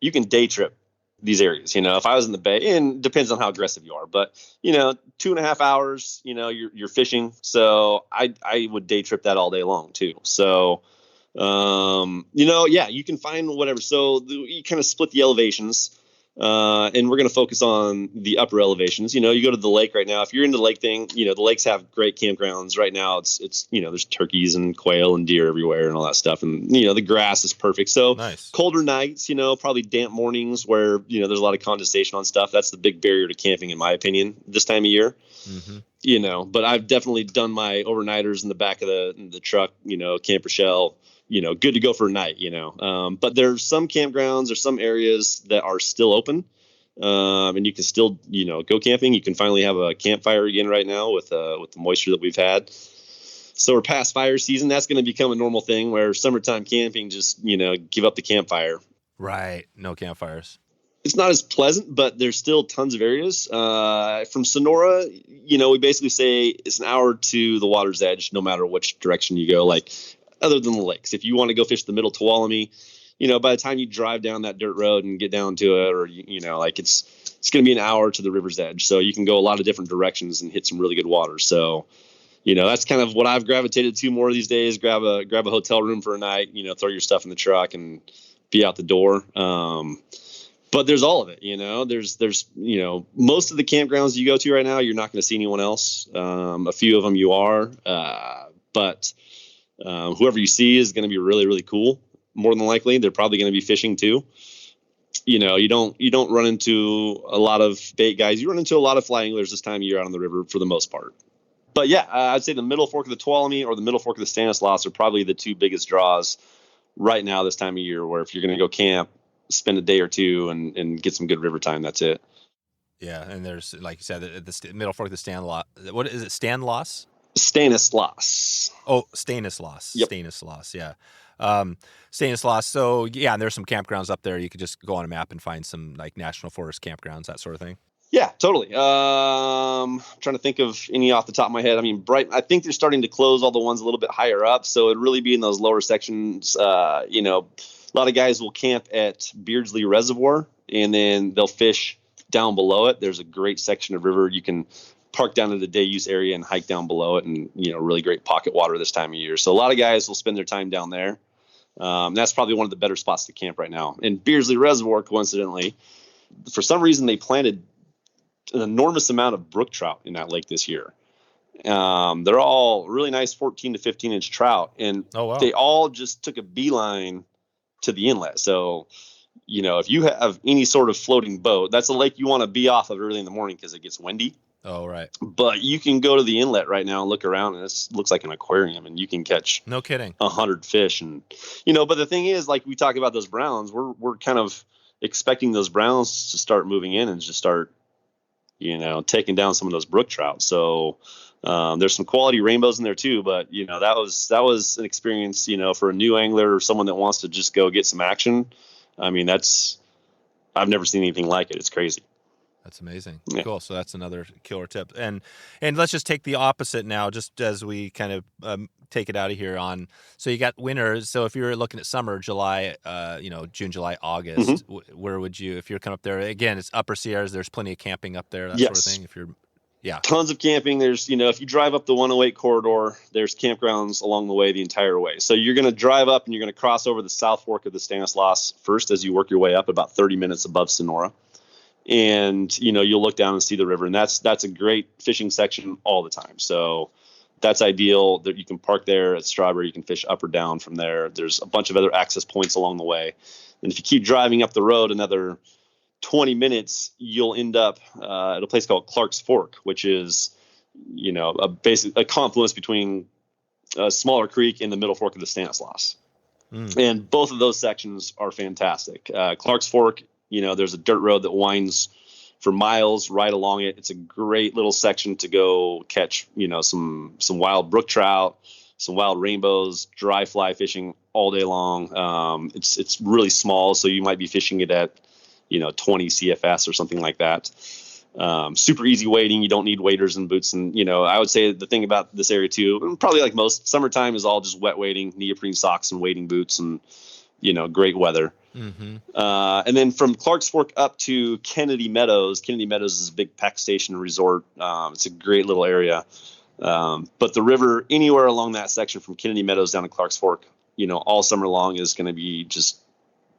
you can day trip these areas. If I was in the Bay, and depends on how aggressive you are, but 2.5 hours, you're fishing. So I would day trip that all day long too. So, you can find whatever. So you kind of split the elevations, and we're going to focus on the upper elevations. You go to the lake right now. If you're into the lake thing, the lakes have great campgrounds right now. It's there's turkeys and quail and deer everywhere and all that stuff. And, the grass is perfect. So nice. Colder nights, probably damp mornings where, there's a lot of condensation on stuff. That's the big barrier to camping, in my opinion, this time of year. Mm-hmm. But I've definitely done my overnighters in the back of the truck, camper shell, good to go for a night, but there's some campgrounds or some areas that are still open. And you can still, go camping. You can finally have a campfire again right now with the moisture that we've had. So we're past fire season. That's going to become a normal thing where summertime camping, just, give up the campfire. Right. No campfires. it's not as pleasant, but there's still tons of areas. From Sonora, we basically say it's an hour to the water's edge, no matter which direction you go, like other than the lakes. If you want to go fish the middle Tuolumne, by the time you drive down that dirt road and get down to it, or, it's going to be an hour to the river's edge. So you can go a lot of different directions and hit some really good water. So, that's kind of what I've gravitated to more these days. Grab a hotel room for a night, throw your stuff in the truck and be out the door. But there's all of it, there's most of the campgrounds you go to right now, you're not going to see anyone else. A few of them you are, but whoever you see is going to be really, really cool. More than likely, they're probably going to be fishing too. You don't run into a lot of bait guys. You run into a lot of fly anglers this time of year out on the river for the most part. But yeah, I'd say the middle fork of the Tuolumne or the middle fork of the Stanislaus are probably the two biggest draws right now this time of year, where if you're going to go camp, spend a day or two and get some good river time, that's it. Yeah, and there's, like you said, the middle fork of the Stanislaus. What is it, Stanislaus? Stanislaus. Oh, Stanislaus. Yep. Stanislaus, yeah. Stanislaus. So, yeah, and there's some campgrounds up there. You could just go on a map and find some, like, National Forest campgrounds, that sort of thing. Yeah, totally. I'm trying to think of any off the top of my head. I mean, I think they're starting to close all the ones a little bit higher up, so it'd really be in those lower sections. A lot of guys will camp at Beardsley Reservoir, and then they'll fish down below it. There's a great section of river you can park down to the day use area and hike down below it, and really great pocket water this time of year. So a lot of guys will spend their time down there. That's probably one of the better spots to camp right now. And Beardsley Reservoir, coincidentally, for some reason they planted an enormous amount of brook trout in that lake this year. They're all really nice 14 to 15 inch trout, and they all just took a beeline to the inlet. So, if you have any sort of floating boat, that's a lake you want to be off of early in the morning because it gets windy. Oh, right. But you can go to the inlet right now and look around, and it looks like an aquarium, and you can catch no kidding 100 fish. And but the thing is, like we talk about those browns, we're kind of expecting those browns to start moving in and just start taking down some of those brook trout. So there's some quality rainbows in there too, but that was an experience, for a new angler or someone that wants to just go get some action. I mean, I've never seen anything like it. It's crazy. That's amazing. Yeah. Cool. So that's another killer tip. And let's just take the opposite now, just as we kind of take it out of here on. So you got winters. So if you're looking at summer, July, June, July, August, where would you, if you're coming up there, again, it's upper Sierras, there's plenty of camping up there, that sort of thing. Tons of camping. There's, if you drive up the 108 corridor, there's campgrounds along the way the entire way. So you're going to drive up and you're going to cross over the South Fork of the Stanislaus first as you work your way up about 30 minutes above Sonora. And, you'll look down and see the river, and that's a great fishing section all the time. So that's ideal that you can park there at Strawberry. You can fish up or down from there. There's a bunch of other access points along the way. And if you keep driving up the road another 20 minutes, you'll end up at a place called Clark's Fork, which is, a confluence between a smaller creek and the middle fork of the Stanislaus. And both of those sections are fantastic. Clark's Fork, there's a dirt road that winds for miles right along it. It's a great little section to go catch, some wild brook trout, some wild rainbows, dry fly fishing all day long. It's really small, so you might be fishing it at 20 CFS or something like that. Super easy wading. You don't need waders and boots. And, I would say the thing about this area too, probably like most, summertime is all just wet wading, neoprene socks and wading boots and, great weather. And then from Clark's Fork up to Kennedy Meadows is a big pack station resort. It's a great little area. But the river anywhere along that section from Kennedy Meadows down to Clark's Fork, all summer long is going to be just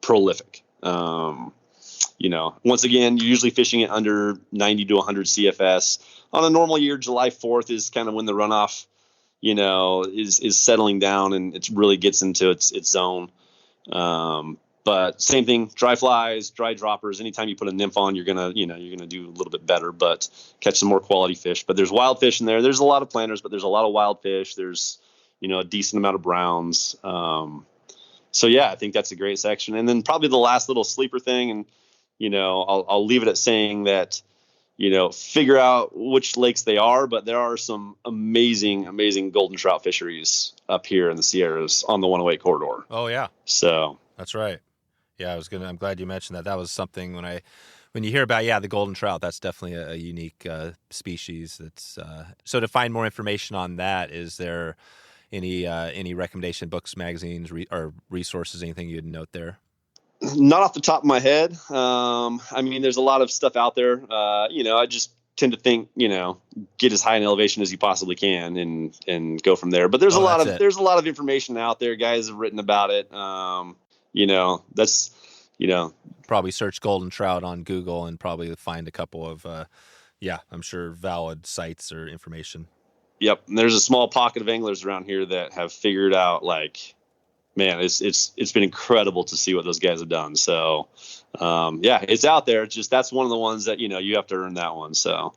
prolific. Once again, you're usually fishing it under 90 to 100 CFS. On a normal year, July 4th is kind of when the runoff, is settling down and it really gets into its zone. But same thing, dry flies, dry droppers. Anytime you put a nymph on, you're gonna do a little bit better, but catch some more quality fish. But there's wild fish in there. There's a lot of planters, but there's a lot of wild fish. There's, a decent amount of browns. So yeah, I think that's a great section. And then probably the last little sleeper thing, and I'll leave it at saying that, figure out which lakes they are, but there are some amazing, amazing golden trout fisheries up here in the Sierras on the 108 corridor. Oh yeah. So that's right. Yeah, I'm glad you mentioned that. That was something when you hear about, the golden trout, that's definitely a unique species. That's so to find more information on that, is there any recommendation books, magazines, or resources, anything you'd note there? Not off the top of my head. I mean, there's a lot of stuff out there. I just tend to think, get as high an elevation as you possibly can and go from there. But there's there's a lot of information out there. Guys have written about it. That's probably search golden trout on Google and probably find a couple of I'm sure valid sites or information. Yep. And there's a small pocket of anglers around here that have figured out, like, man, it's been incredible to see what those guys have done. So, it's out there. It's just, that's one of the ones that, you have to earn that one. So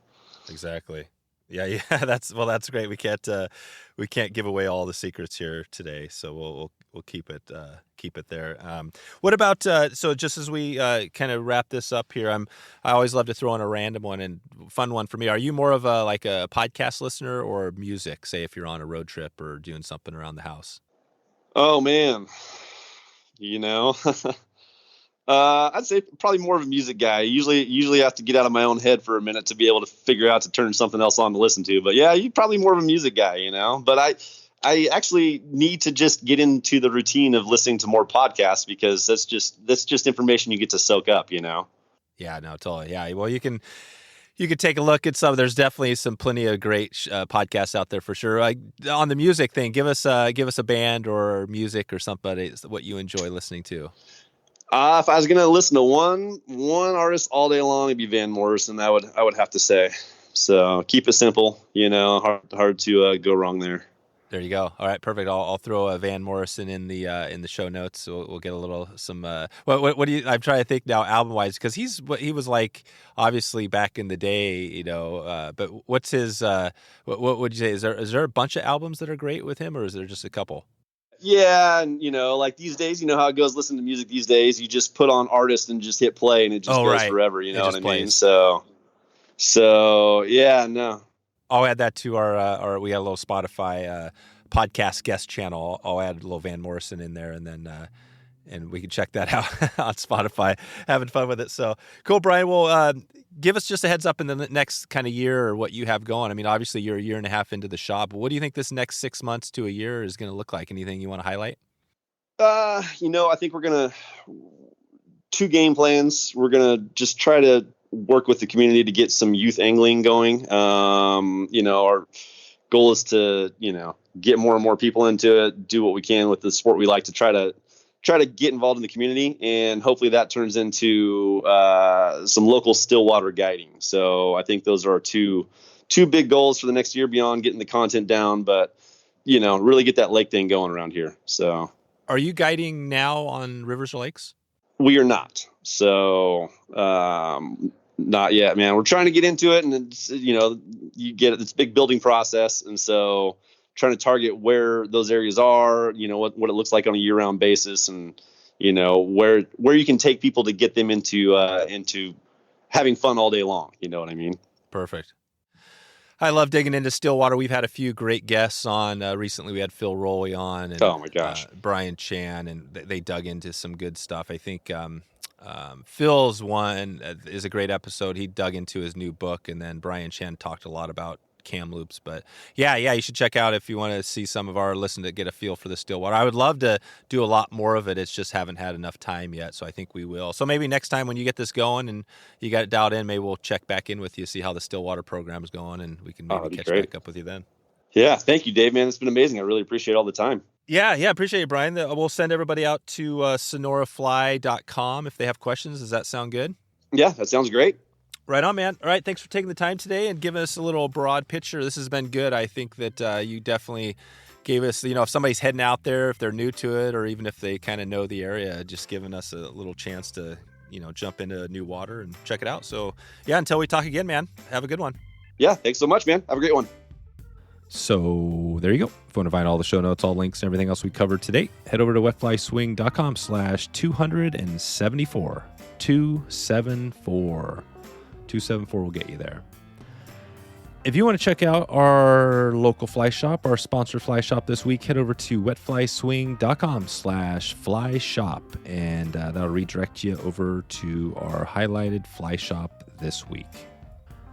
exactly. Yeah. That's great. We can't give away all the secrets here today. So we'll keep it there. What about, so just as we kind of wrap this up here, I always love to throw in a random one and fun one for me. Are you more of a podcast listener or music, say if you're on a road trip or doing something around the house? Oh man, I'd say probably more of a music guy. Usually have to get out of my own head for a minute to be able to figure out to turn something else on to listen to. But yeah, you're probably more of a music guy, But I actually need to just get into the routine of listening to more podcasts, because that's just information you get to soak up, Yeah, no, totally. Yeah, well, you can take a look at some. There's definitely plenty of great podcasts out there for sure. On the music thing, give us a band or music or somebody what you enjoy listening to. If I was gonna listen to one artist all day long, it'd be Van Morrison. I would have to say. So keep it simple, hard to go wrong there. There you go. All right, perfect. I'll throw a Van Morrison in the show notes. So we'll get a little what do you? I'm trying to think now album wise, because he was like obviously back in the day, But what's his? What would you say? Is there a bunch of albums that are great with him, or is there just a couple? Yeah, and like these days, how it goes. Listen to music these days. You just put on artist and just hit play, and it just goes forever. You know what I mean? So yeah, no. I'll add that to our we got a little Spotify podcast guest channel. I'll add a little Van Morrison in there, and then and we can check that out on Spotify. Having fun with it. So cool, Brian. Well, give us just a heads up in the next kind of year or what you have going. I mean, obviously you're a year and a half into the shop. What do you think this next 6 months to a year is going to look like? Anything you want to highlight? I think we're gonna 2 game plans. We're gonna just try to work with the community to get some youth angling going. Our goal is to, get more and more people into it, do what we can with the sport we like, to try to get involved in the community. And hopefully that turns into some local Stillwater guiding. So I think those are our two big goals for the next year, beyond getting the content down, but really get that lake thing going around here. So are you guiding now on rivers or lakes? We are not. So, not yet, man. We're trying to get into it, and it's, you get it. It's a big building process. And so trying to target where those areas are, what it looks like on a year-round basis, and, where you can take people to get them into having fun all day long. You know what I mean? Perfect. I love digging into Stillwater. We've had a few great guests on. Recently, we had Phil Rowley on, and oh my gosh, Brian Chan, and they dug into some good stuff. I think Phil's one is a great episode. He dug into his new book, and then Brian Chan talked a lot about cam loops. But yeah, you should check out if you want to see some of our listen to get a feel for the Stillwater. I would love to do a lot more of it. It's just haven't had enough time yet, so I think we will. So maybe next time when you get this going and you got it dialed in, maybe we'll check back in with you, see how the Stillwater program is going, and we can maybe catch back up with you then. Yeah, thank you, Dave, man. It's been amazing. I really appreciate all the time. Yeah, appreciate it, Brian. We'll send everybody out to sonorafly.com if they have questions. Does that sound good? Yeah, that sounds great. Right on, man. All right, thanks for taking the time today and giving us a little broad picture. This has been good. I think that you definitely gave us, if somebody's heading out there, if they're new to it, or even if they kind of know the area, just giving us a little chance to, jump into new water and check it out. So, yeah, until we talk again, man, have a good one. Yeah, thanks so much, man. Have a great one. So there you go. If you want to find all the show notes, all links, and everything else we covered today, head over to wetflyswing.com/274. 274 will get you there. If you want to check out our local fly shop, our sponsor fly shop this week, head over to wetflyswing.com/fly shop, and that'll redirect you over to our highlighted fly shop this week.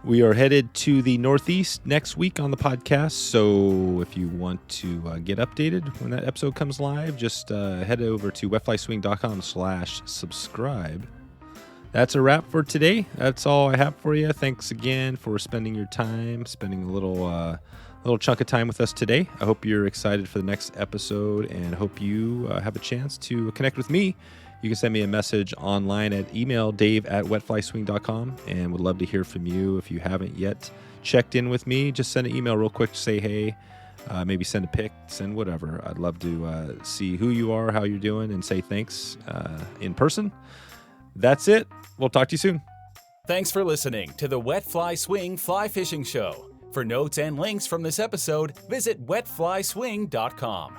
We are headed to the Northeast next week on the podcast, so if you want to get updated when that episode comes live, just head over to wetflyswing.com/subscribe. That's a wrap for today. That's all I have for you. Thanks again for spending your time, spending a little chunk of time with us today. I hope you're excited for the next episode and hope you have a chance to connect with me. You can send me a message online at email dave@wetflyswing.com, and would love to hear from you. If you haven't yet checked in with me, just send an email real quick to say hey, maybe send a pic, send whatever. I'd love to see who you are, how you're doing, and say thanks in person. That's it. We'll talk to you soon. Thanks for listening to the Wet Fly Swing Fly Fishing Show. For notes and links from this episode, visit wetflyswing.com.